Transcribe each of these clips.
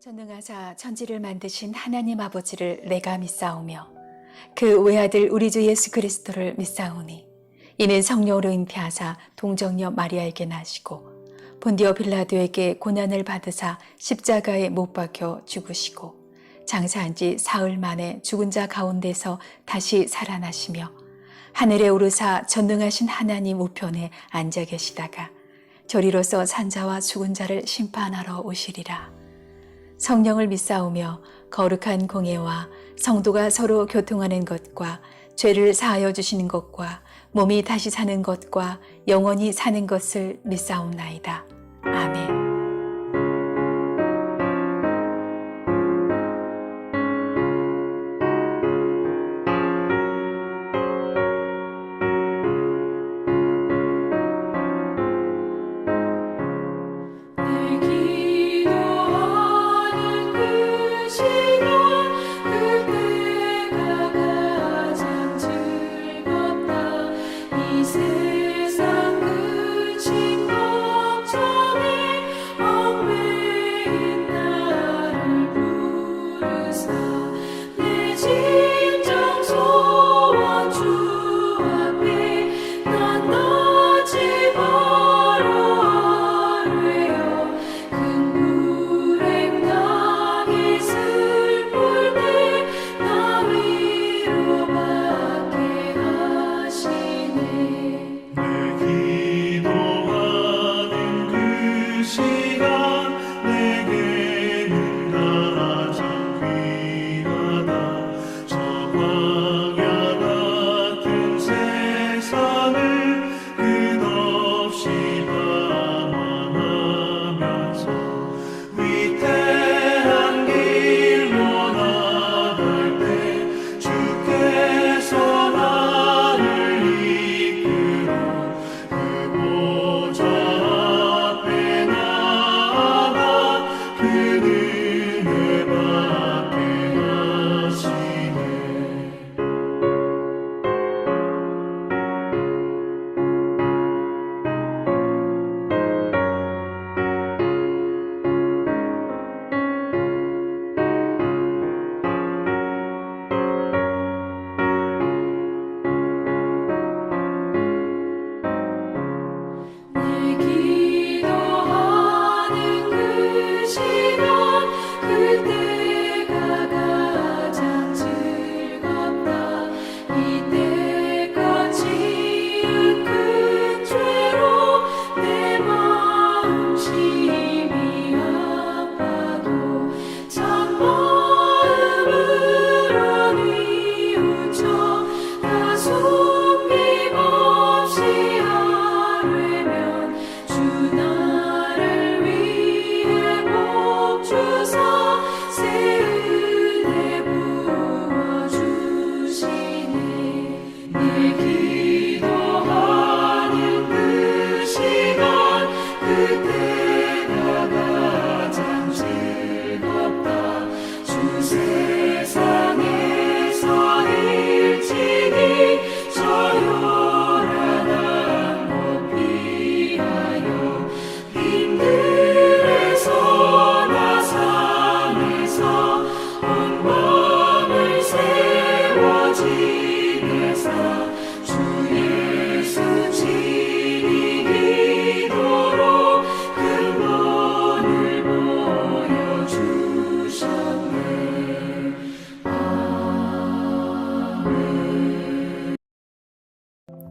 전능하사 천지를 만드신 하나님 아버지를 내가 믿사오며 그 외아들 우리 주 예수 그리스도를 믿사오니 이는 성령으로 잉태하사 동정녀 마리아에게 나시고 본디오 빌라도에게 고난을 받으사 십자가에 못 박혀 죽으시고 장사한 지 사흘 만에 죽은 자 가운데서 다시 살아나시며 하늘에 오르사 전능하신 하나님 우편에 앉아 계시다가 저리로서 산자와 죽은 자를 심판하러 오시리라. 성령을 믿사오며 거룩한 공예와 성도가 서로 교통하는 것과 죄를 사하여 주시는 것과 몸이 다시 사는 것과 영원히 사는 것을 믿사옵나이다. 아멘.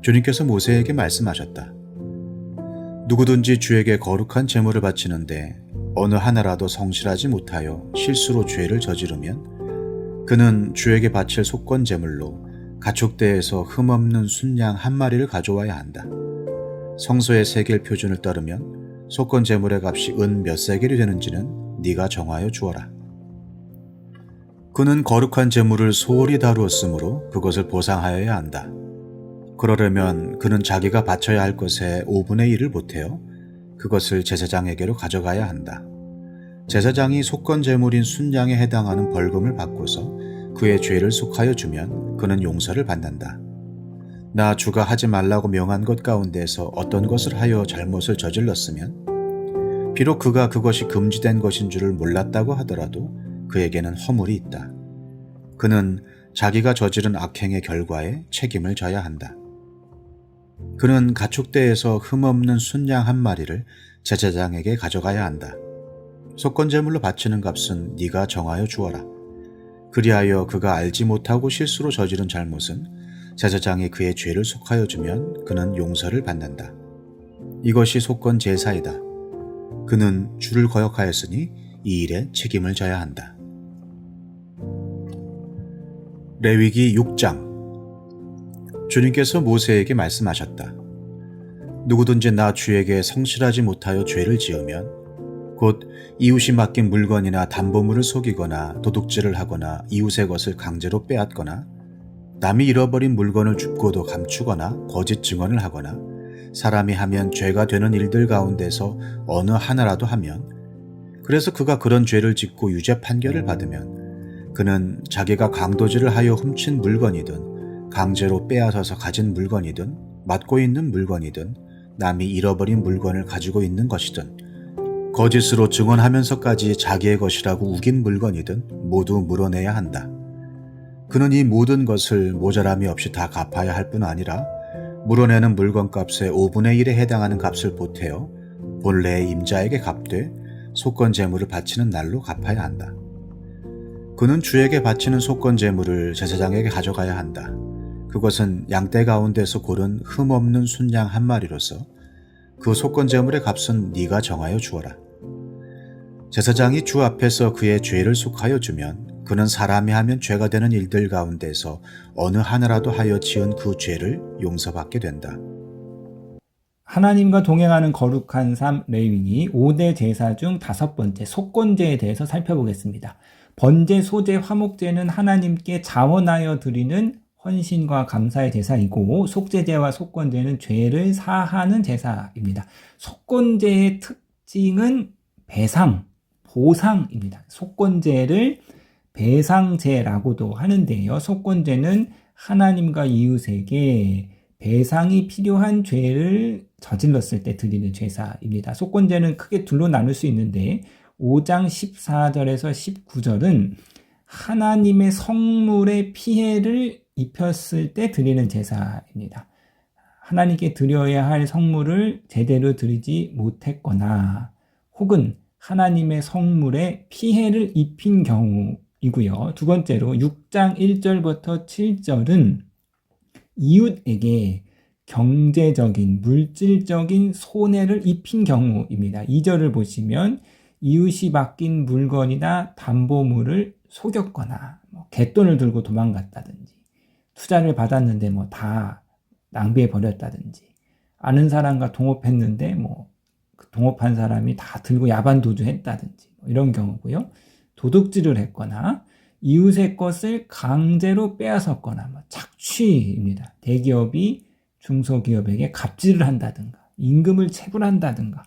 주님께서 모세에게 말씀하셨다. 누구든지 주에게 거룩한 제물을 바치는데 어느 하나라도 성실하지 못하여 실수로 죄를 저지르면 그는 주에게 바칠 속건 제물로 가축대에서 흠없는 순양 한 마리를 가져와야 한다. 성소의 세겔 표준을 따르면 속건 제물의 값이 은 몇 세겔이 되는지는 네가 정하여 주어라. 그는 거룩한 제물을 소홀히 다루었으므로 그것을 보상하여야 한다. 그러려면 그는 자기가 바쳐야 할 것의 5분의 1을 보태어 그것을 제사장에게로 가져가야 한다. 제사장이 속건 제물인 순양에 해당하는 벌금을 받고서 그의 죄를 속하여 주면 그는 용서를 받는다. 나 주가 하지 말라고 명한 것 가운데서 어떤 것을 하여 잘못을 저질렀으면 비록 그가 그것이 금지된 것인 줄을 몰랐다고 하더라도 그에게는 허물이 있다. 그는 자기가 저지른 악행의 결과에 책임을 져야 한다. 그는 가축대에서 흠없는 순양 한 마리를 제사장에게 가져가야 한다. 속건제물로 바치는 값은 네가 정하여 주어라. 그리하여 그가 알지 못하고 실수로 저지른 잘못은 제사장이 그의 죄를 속하여 주면 그는 용서를 받는다. 이것이 속건 제사이다. 그는 주를 거역하였으니 이 일에 책임을 져야 한다. 레위기 6장. 주님께서 모세에게 말씀하셨다. 누구든지 나 주에게 성실하지 못하여 죄를 지으면 곧 이웃이 맡긴 물건이나 담보물을 속이거나 도둑질을 하거나 이웃의 것을 강제로 빼앗거나 남이 잃어버린 물건을 줍고도 감추거나 거짓 증언을 하거나 사람이 하면 죄가 되는 일들 가운데서 어느 하나라도 하면 그래서 그가 그런 죄를 짓고 유죄 판결을 받으면 그는 자기가 강도질을 하여 훔친 물건이든 강제로 빼앗아서 가진 물건이든 맡고 있는 물건이든 남이 잃어버린 물건을 가지고 있는 것이든 거짓으로 증언하면서까지 자기의 것이라고 우긴 물건이든 모두 물어내야 한다. 그는 이 모든 것을 모자람이 없이 다 갚아야 할 뿐 아니라 물어내는 물건값의 5분의 1에 해당하는 값을 보태어 본래의 임자에게 갚되 속건 제물을 바치는 날로 갚아야 한다. 그는 주에게 바치는 속건 제물을 제사장에게 가져가야 한다. 그것은 양떼 가운데서 고른 흠없는 순양 한 마리로서 그 속건 제물의 값은 네가 정하여 주어라. 제사장이 주 앞에서 그의 죄를 속하여 주면 그는 사람이 하면 죄가 되는 일들 가운데서 어느 하나라도 하여 지은 그 죄를 용서받게 된다. 하나님과 동행하는 거룩한 삶 레위기 5대 제사 중 5번째 속건제에 대해서 살펴보겠습니다. 번제, 소제, 화목제는 하나님께 자원하여 드리는 헌신과 감사의 제사이고 속제제와 속건제는 죄를 사하는 제사입니다. 속건제의 특징은 배상, 보상입니다. 속건제를 배상제라고도 하는데요. 속건제는 하나님과 이웃에게 배상이 필요한 죄를 저질렀을 때 드리는 제사입니다. 속건제는 크게 둘로 나눌 수 있는데 5장 14절에서 19절은 하나님의 성물에 피해를 입혔을 때 드리는 제사입니다. 하나님께 드려야 할 성물을 제대로 드리지 못했거나 혹은 하나님의 성물에 피해를 입힌 경우이고요. 두 번째로 6장 1절부터 7절은 이웃에게 경제적인, 물질적인 손해를 입힌 경우입니다. 2절을 보시면 이웃이 맡긴 물건이나 담보물을 속였거나 갯돈을 들고 도망갔다든지 투자를 받았는데 다 낭비해 버렸다든지 아는 사람과 동업했는데 그 동업한 사람이 다 들고 야반 도주했다든지 이런 경우고요. 도둑질을 했거나 이웃의 것을 강제로 빼앗았거나 착취입니다. 대기업이 중소기업에게 갑질을 한다든가 임금을 체불한다든가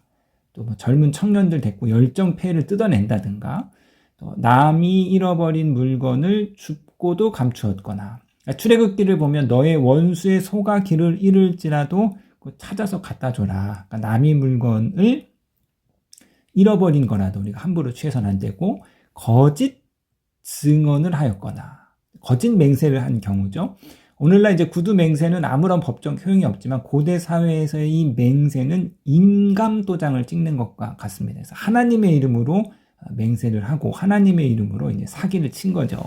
또 젊은 청년들 데리고 열정폐를 뜯어낸다든가 또 남이 잃어버린 물건을 줍고도 감추었거나 출애굽기를 보면 너의 원수의 소가 길을 잃을지라도 찾아서 갖다 줘라. 그러니까 남의 물건을 잃어버린 거라도 우리가 함부로 취해서는 안 되고 거짓 증언을 하였거나 거짓 맹세를 한 경우죠. 오늘날 이제 구두 맹세는 아무런 법적 효용이 없지만 고대 사회에서의 이 맹세는 인감도장을 찍는 것과 같습니다. 그래서 하나님의 이름으로 맹세를 하고 하나님의 이름으로 이제 사기를 친 거죠.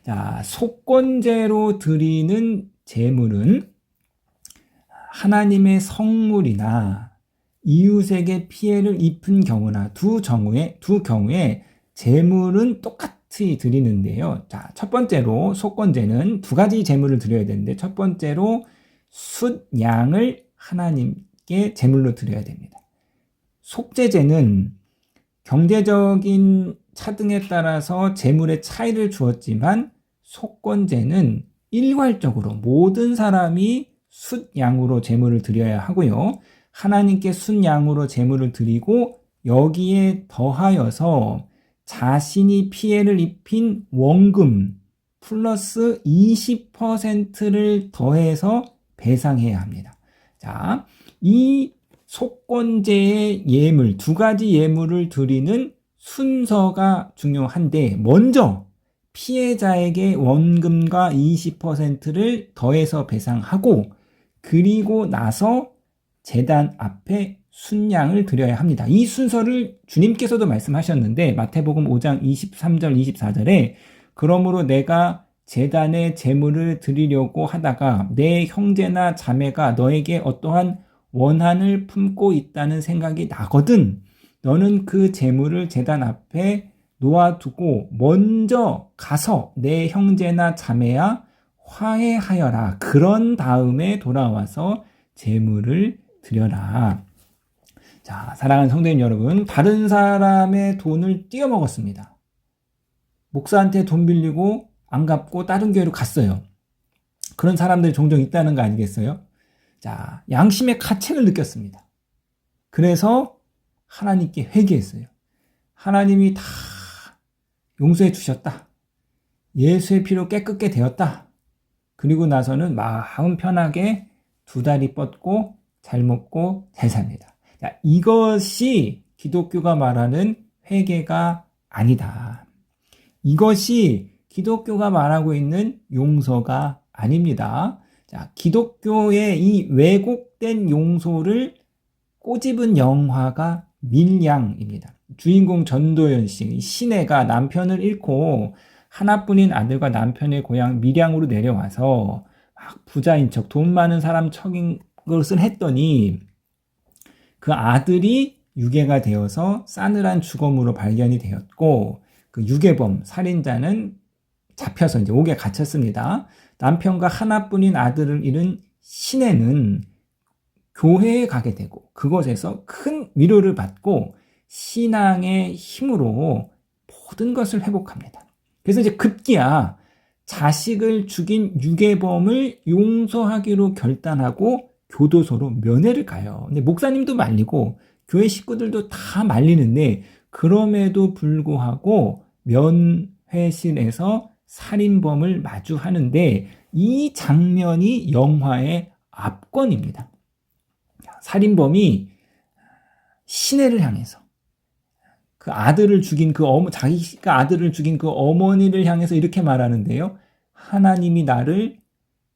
자, 속건제로 드리는 제물은 하나님의 성물이나 이웃에게 피해를 입힌 경우나 두 경우에 제물은 똑같이 드리는데요. 자, 첫 번째로 속건제는 두 가지 제물을 드려야 되는데 첫 번째로 숫양을 하나님께 제물로 드려야 됩니다. 속제제는 경제적인 차등에 따라서 제물의 차이를 주었지만 속건제는 일괄적으로 모든 사람이 숫양으로 제물을 드려야 하고요. 하나님께 숫양으로 제물을 드리고 여기에 더하여서 자신이 피해를 입힌 원금 플러스 20%를 더해서 배상해야 합니다. 자, 이 속건제의 예물, 두 가지 예물을 드리는 순서가 중요한데, 먼저 피해자에게 원금과 20%를 더해서 배상하고, 그리고 나서 제단 앞에 순양을 드려야 합니다. 이 순서를 주님께서도 말씀하셨는데, 마태복음 5장 23절 24절에 그러므로 내가 제단에 제물을 드리려고 하다가 내 형제나 자매가 너에게 어떠한 원한을 품고 있다는 생각이 나거든 너는 그 제물을 제단 앞에 놓아두고 먼저 가서 내 형제나 자매야 화해하여라. 그런 다음에 돌아와서 제물을 드려라. 자, 사랑하는 성도님 여러분, 다른 사람의 돈을 띄어먹었습니다. 목사한테 돈 빌리고 안 갚고 다른 교회로 갔어요. 그런 사람들이 종종 있다는 거 아니겠어요? 자, 양심의 가책을 느꼈습니다. 그래서 하나님께 회개했어요. 하나님이 다 용서해 주셨다. 예수의 피로 깨끗게 되었다. 그리고 나서는 마음 편하게 두 다리 뻗고 잘 먹고 잘 삽니다. 자, 이것이 기독교가 말하는 회개가 아니다. 이것이 기독교가 말하고 있는 용서가 아닙니다. 자, 기독교의 이 왜곡된 용서를 꼬집은 영화가 밀양입니다. 주인공 전도연 씨, 시내가 남편을 잃고 하나뿐인 아들과 남편의 고향 밀양으로 내려와서 막 부자인 척 돈 많은 사람 척인 것을 했더니 그 아들이 유괴가 되어서 싸늘한 죽음으로 발견이 되었고 그 유괴범, 살인자는 잡혀서 이제 옥에 갇혔습니다. 남편과 하나뿐인 아들을 잃은 시내는 교회에 가게 되고 그곳에서 큰 위로를 받고 신앙의 힘으로 모든 것을 회복합니다. 그래서 이제 급기야 자식을 죽인 유괴범을 용서하기로 결단하고 교도소로 면회를 가요. 근데 목사님도 말리고 교회 식구들도 다 말리는데 그럼에도 불구하고 면회실에서 살인범을 마주하는데 이 장면이 영화의 압권입니다. 살인범이 시내를 향해서 그 아들을 죽인 자기가 아들을 죽인 그 어머니를 향해서 이렇게 말하는데요. 하나님이 나를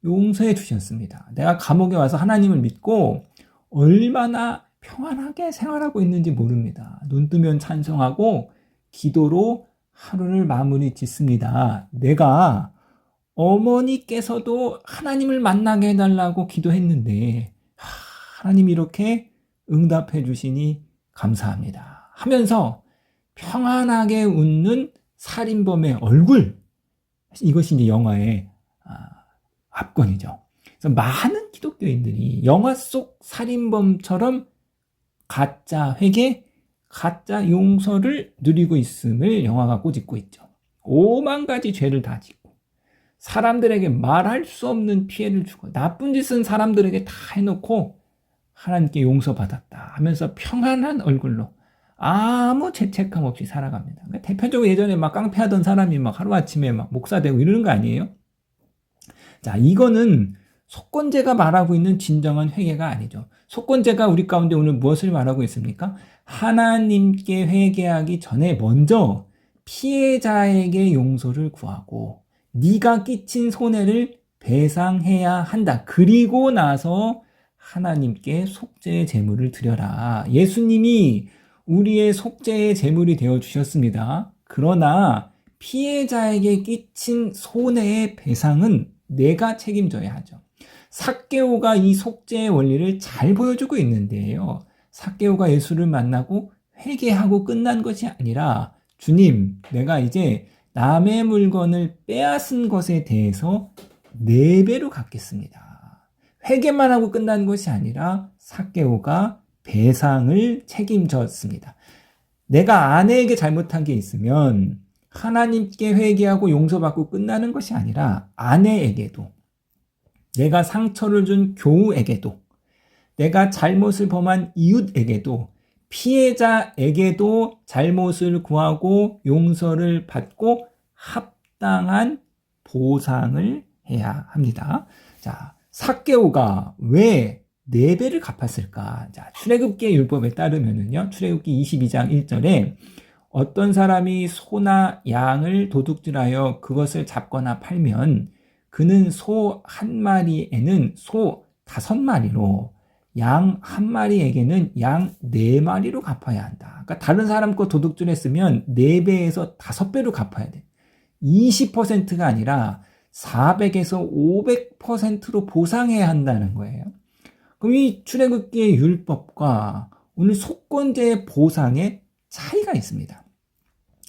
용서해 주셨습니다. 내가 감옥에 와서 하나님을 믿고 얼마나 평안하게 생활하고 있는지 모릅니다. 눈 뜨면 찬송하고 기도로 하루를 마무리 짓습니다. 내가 어머니께서도 하나님을 만나게 해달라고 기도했는데 하나님이 이렇게 응답해 주시니 감사합니다. 하면서 평안하게 웃는 살인범의 얼굴, 이것이 이제 영화의 압권이죠. 그래서 많은 기독교인들이 영화 속 살인범처럼 가짜 회개, 가짜 용서를 누리고 있음을 영화가 꼬집고 있죠. 5만 가지 죄를 다 짓고 사람들에게 말할 수 없는 피해를 주고 나쁜 짓은 사람들에게 다 해놓고 하나님께 용서받았다 하면서 평안한 얼굴로 아무 죄책감 없이 살아갑니다. 그러니까 대표적으로 예전에 막 깡패하던 사람이 막 하루아침에 막 목사 되고 이러는 거 아니에요? 자, 이거는 속건제가 말하고 있는 진정한 회개가 아니죠. 속건제가 우리 가운데 오늘 무엇을 말하고 있습니까? 하나님께 회개하기 전에 먼저 피해자에게 용서를 구하고 네가 끼친 손해를 배상해야 한다. 그리고 나서 하나님께 속죄의 제물을 드려라. 예수님이 우리의 속죄의 제물이 되어 주셨습니다. 그러나 피해자에게 끼친 손해의 배상은 내가 책임져야 하죠. 삭개오가 이 속죄의 원리를 잘 보여주고 있는데요. 삭개오가 예수를 만나고 회개하고 끝난 것이 아니라 주님, 내가 이제 남의 물건을 빼앗은 것에 대해서 4배로 갚겠습니다. 회개만 하고 끝난 것이 아니라 삭개오가 배상을 책임졌습니다. 내가 아내에게 잘못한 게 있으면 하나님께 회개하고 용서받고 끝나는 것이 아니라 아내에게도, 내가 상처를 준 교우에게도, 내가 잘못을 범한 이웃에게도, 피해자에게도 잘못을 구하고 용서를 받고 합당한 보상을 해야 합니다. 자, 삭개오가 왜 4배를 갚았을까? 자, 출애굽기의 율법에 따르면은요, 출애굽기 22장 1절에 어떤 사람이 소나 양을 도둑질하여 그것을 잡거나 팔면 그는 소 한 마리에는 소 5마리로 양 한 마리에게는 양 4마리로 갚아야 한다. 그러니까 다른 사람 거 도둑질했으면 4배에서 5배로 갚아야 돼. 20%가 아니라 400에서 500%로 보상해야 한다는 거예요. 그럼 이 출애굽기의 율법과 오늘 속건제의 보상에 차이가 있습니다.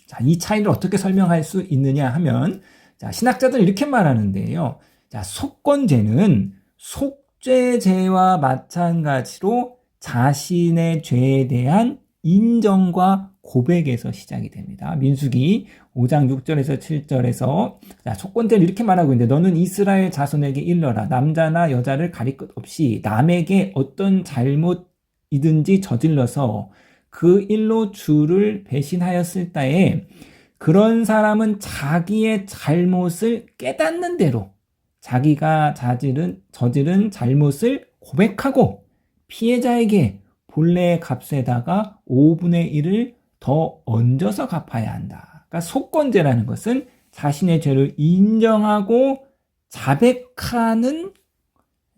자, 이 차이를 어떻게 설명할 수 있느냐 하면, 자, 신학자들은 이렇게 말하는데요. 자, 속건제는 속죄제와 마찬가지로 자신의 죄에 대한 인정과 고백에서 시작이 됩니다. 민수기 5장 6절에서 7절에서 자, 속건제를 이렇게 말하고 있는데, 너는 이스라엘 자손에게 일러라. 남자나 여자를 가릴 것 없이 남에게 어떤 잘못이든지 저질러서 그 일로 주를 배신하였을 때에 그런 사람은 자기의 잘못을 깨닫는 대로 자기가 저지른 잘못을 고백하고 피해자에게 본래의 값에다가 5분의 1을 더 얹어서 갚아야 한다. 그러니까 속건제라는 것은 자신의 죄를 인정하고 자백하는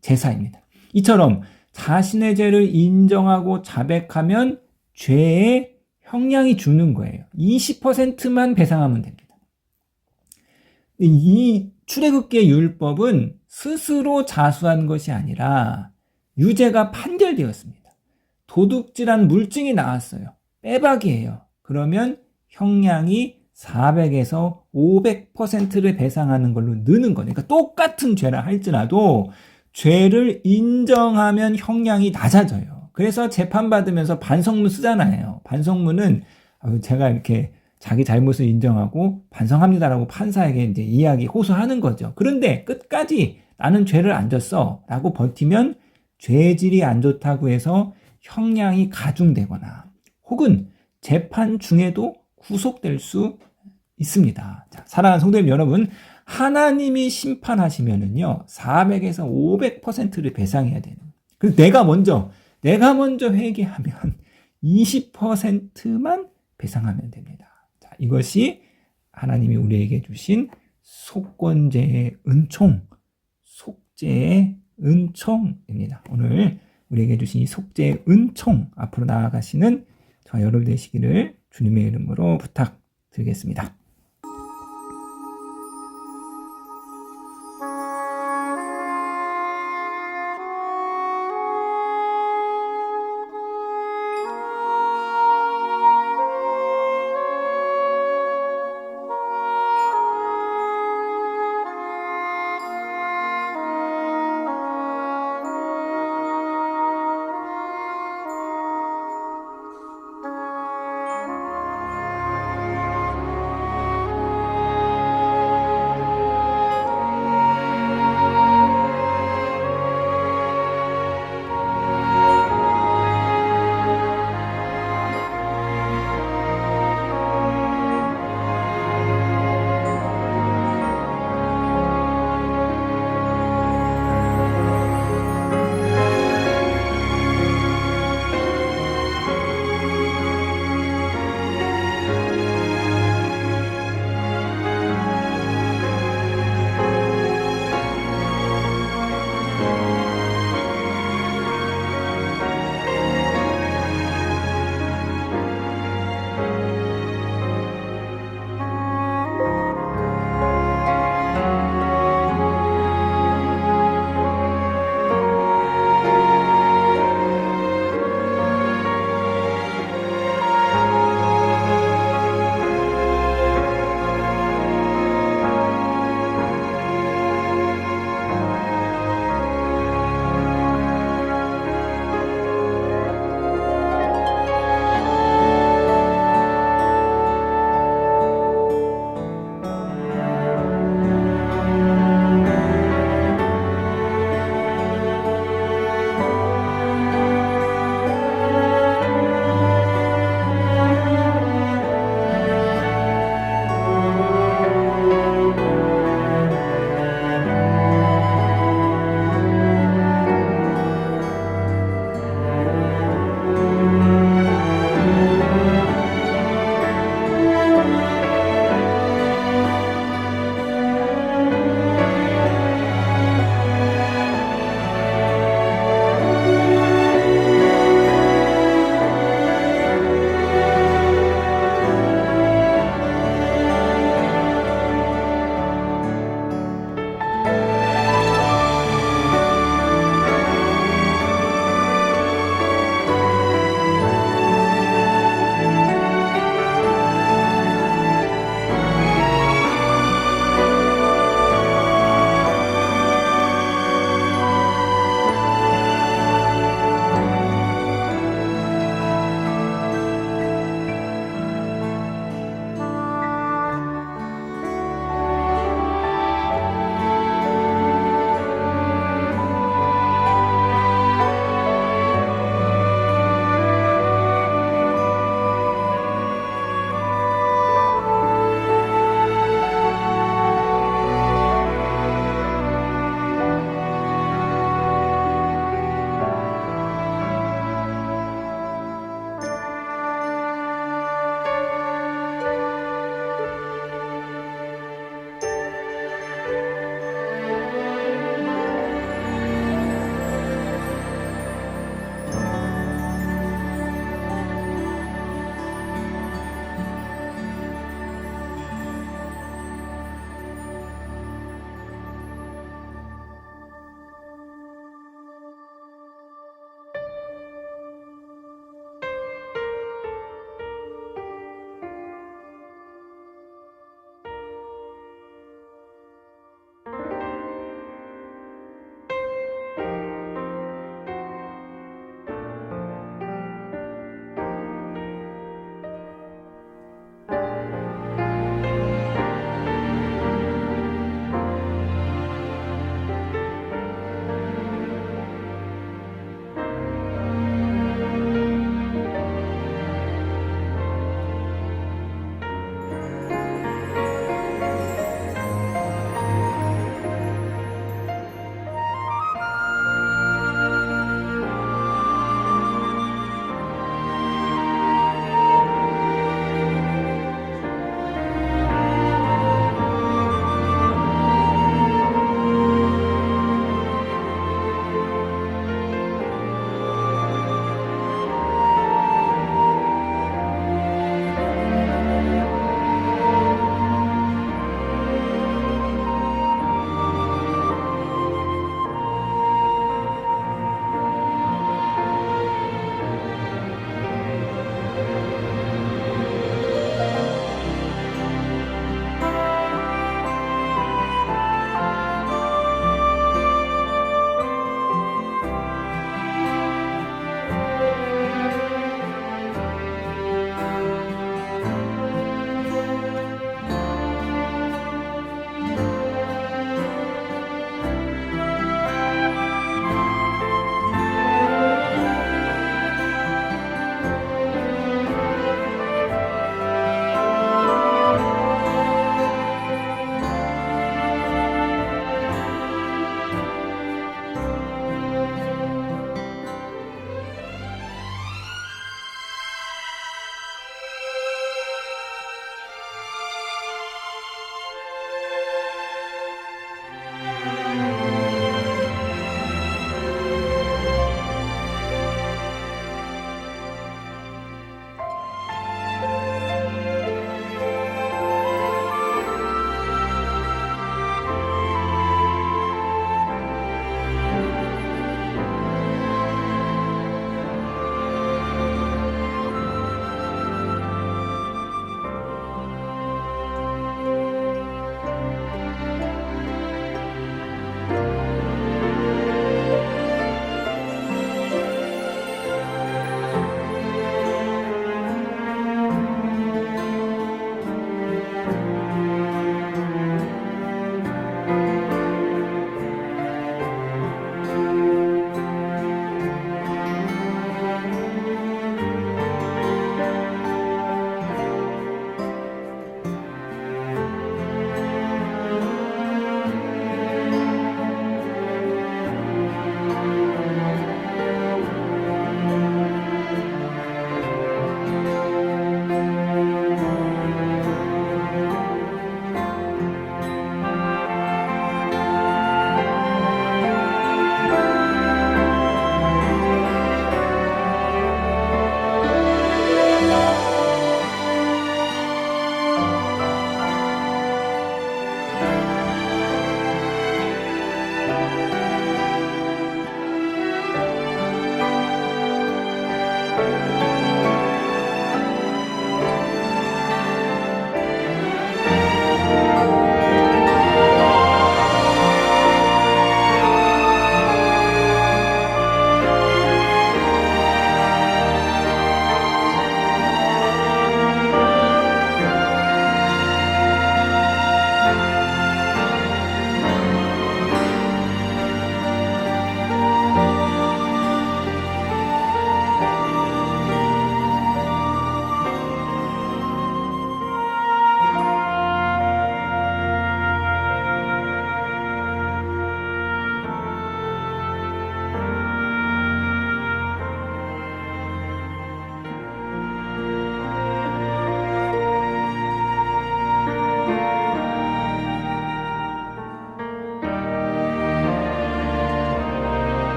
제사입니다. 이처럼 자신의 죄를 인정하고 자백하면 죄의 형량이 주는 거예요. 20%만 배상하면 됩니다. 이 출애굽기의 율법은 스스로 자수한 것이 아니라 유죄가 판결되었습니다. 도둑질한 물증이 나왔어요. 빼박이에요. 그러면 형량이 400에서 500%를 배상하는 걸로 느는 거예요. 그러니까 똑같은 죄라 할지라도 죄를 인정하면 형량이 낮아져요. 그래서 재판받으면서 반성문 쓰잖아요. 반성문은 제가 이렇게 자기 잘못을 인정하고 반성합니다라고 판사에게 이제 이야기, 호소하는 거죠. 그런데 끝까지 나는 죄를 안 졌어 라고 버티면 죄질이 안 좋다고 해서 형량이 가중되거나 혹은 재판 중에도 구속될 수 있습니다. 자, 사랑하는 성도님 여러분, 하나님이 심판하시면은요, 400에서 500%를 배상해야 되는. 그래서 내가 먼저 회개하면 20%만 배상하면 됩니다. 자, 이것이 하나님이 우리에게 주신 속건제의 은총, 속죄의 은총입니다. 오늘 우리에게 주신 이 속죄의 은총 앞으로 나아가시는 저와 여러분 되시기를 주님의 이름으로 부탁드리겠습니다.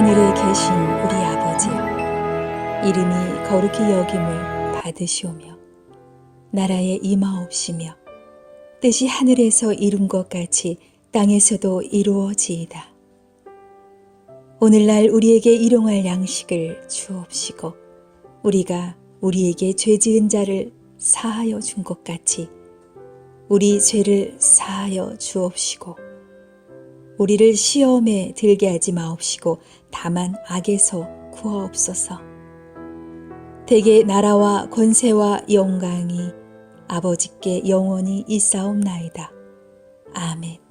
하늘에 계신 우리 아버지여, 이름이 거룩히 여김을 받으시오며 나라에 임하옵시며 뜻이 하늘에서 이룬 것 같이 땅에서도 이루어지이다. 오늘날 우리에게 일용할 양식을 주옵시고 우리가 우리에게 죄 지은 자를 사하여 준 것 같이 우리 죄를 사하여 주옵시고 우리를 시험에 들게 하지 마옵시고 다만 악에서 구하옵소서. 대개 나라와 권세와 영광이 아버지께 영원히 있사옵나이다. 아멘.